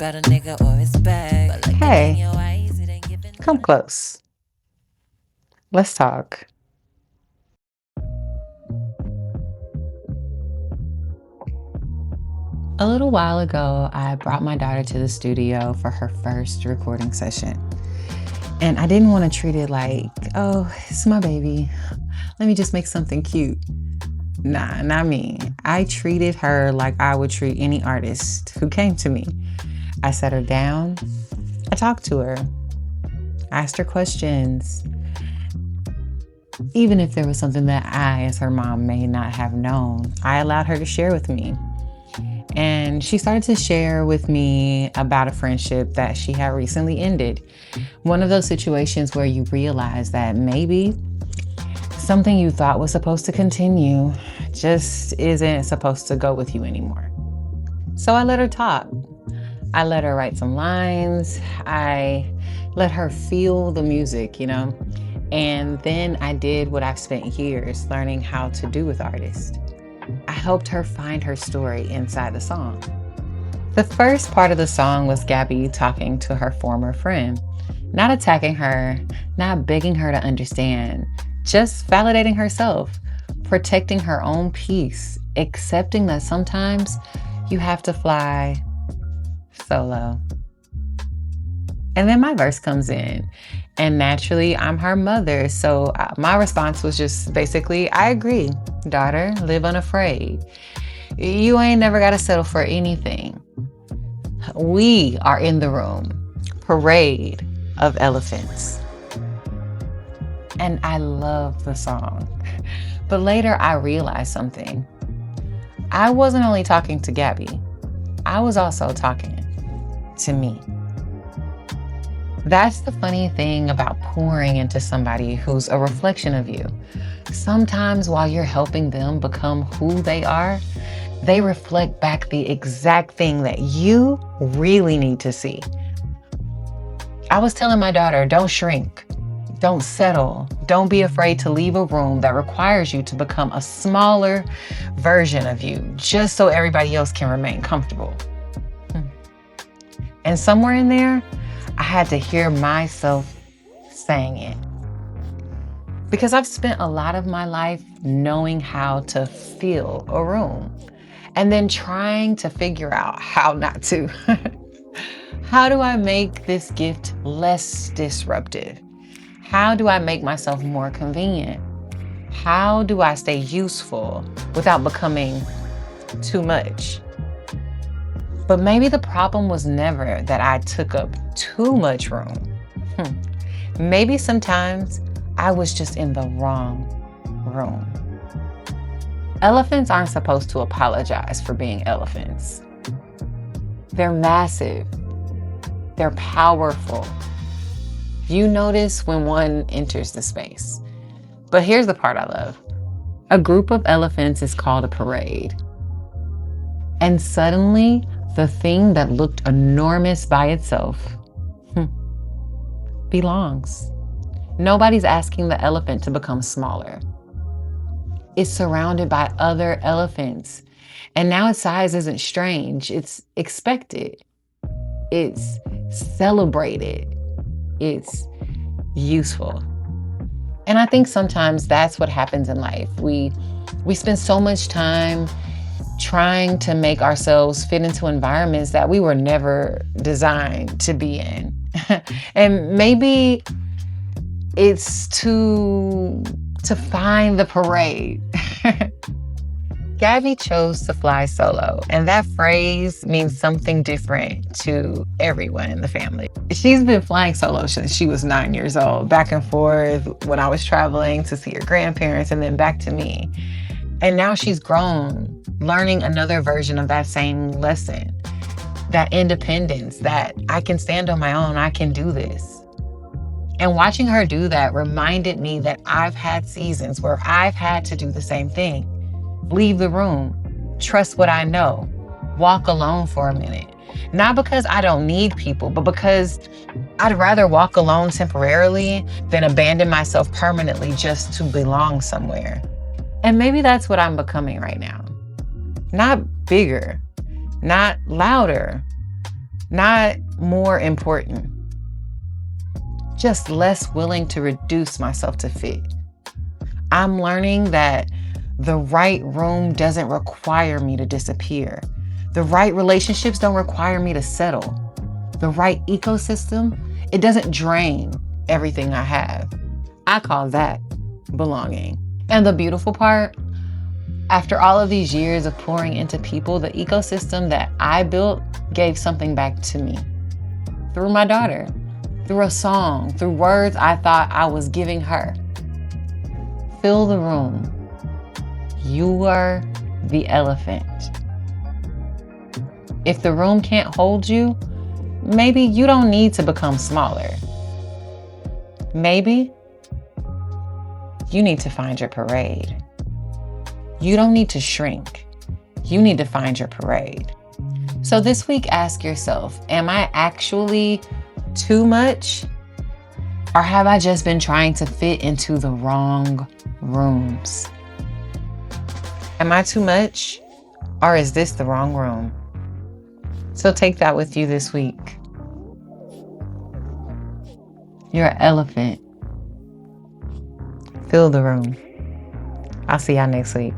about a nigga or his bag. But like in Hey, your eyes, it ain't giving come close. Let's talk. A little while ago, I brought my daughter to the studio for her first recording session. And I didn't want to treat it like, oh, it's my baby. Let me just make something cute. Nah, not me. I treated her like I would treat any artist who came to me. I sat her down, I talked to her, asked her questions, even if there was something that I, as her mom, may not have known. I allowed her to share with me. And she started to share with me about a friendship that she had recently ended. One of those situations where you realize that maybe something you thought was supposed to continue just isn't supposed to go with you anymore. So I let her talk. I let her write some lines. I let her feel the music, And then I did what I've spent years learning how to do with artists. I helped her find her story inside the song. The first part of the song was Gabby talking to her former friend, not attacking her, not begging her to understand, just validating herself, protecting her own peace, accepting that sometimes you have to fly solo. And then my verse comes in. And naturally, I'm her mother. So my response was just basically, I agree, daughter, live unafraid. You ain't never got to settle for anything. We are in the room, parade of elephants. And I love the song. But later I realized something. I wasn't only talking to Gabby, I was also talking to me. That's the funny thing about pouring into somebody who's a reflection of you. Sometimes while you're helping them become who they are, they reflect back the exact thing that you really need to see. I was telling my daughter, don't shrink, don't settle, don't be afraid to leave a room that requires you to become a smaller version of you, just so everybody else can remain comfortable. And somewhere in there, I had to hear myself saying it. Because I've spent a lot of my life knowing how to fill a room and then trying to figure out how not to. How do I make this gift less disruptive? How do I make myself more convenient? How do I stay useful without becoming too much? But maybe the problem was never that I took up too much room. Maybe sometimes I was just in the wrong room. Elephants aren't supposed to apologize for being elephants. They're massive. They're powerful. You notice when one enters the space. But here's the part I love. A group of elephants is called a parade. And suddenly, the thing that looked enormous by itself belongs. Nobody's asking the elephant to become smaller. It's surrounded by other elephants. And now its size isn't strange, it's expected. It's celebrated. It's useful. And I think sometimes that's what happens in life. We spend so much time trying to make ourselves fit into environments that we were never designed to be in. And maybe it's to find the parade. Gabby chose to fly solo, and that phrase means something different to everyone in the family. She's been flying solo since she was 9 years old, back and forth when I was traveling to see her grandparents and then back to me. And now she's grown, learning another version of that same lesson, that independence, that I can stand on my own, I can do this. And watching her do that reminded me that I've had seasons where I've had to do the same thing. Leave the room, trust what I know, walk alone for a minute. Not because I don't need people, but because I'd rather walk alone temporarily than abandon myself permanently just to belong somewhere. And maybe that's what I'm becoming right now. Not bigger, not louder, not more important, just less willing to reduce myself to fit. I'm learning that the right room doesn't require me to disappear. The right relationships don't require me to settle. The right ecosystem, it doesn't drain everything I have. I call that belonging. And the beautiful part, after all of these years of pouring into people, the ecosystem that I built gave something back to me. Through my daughter, through a song, through words I thought I was giving her. Fill the room. You are the elephant. If the room can't hold you, maybe you don't need to become smaller. Maybe you need to find your parade. You don't need to shrink. You need to find your parade. So this week, ask yourself, am I actually too much? Or have I just been trying to fit into the wrong rooms? Am I too much? Or is this the wrong room? So take that with you this week. You're an elephant. Fill the room. I'll see y'all next week.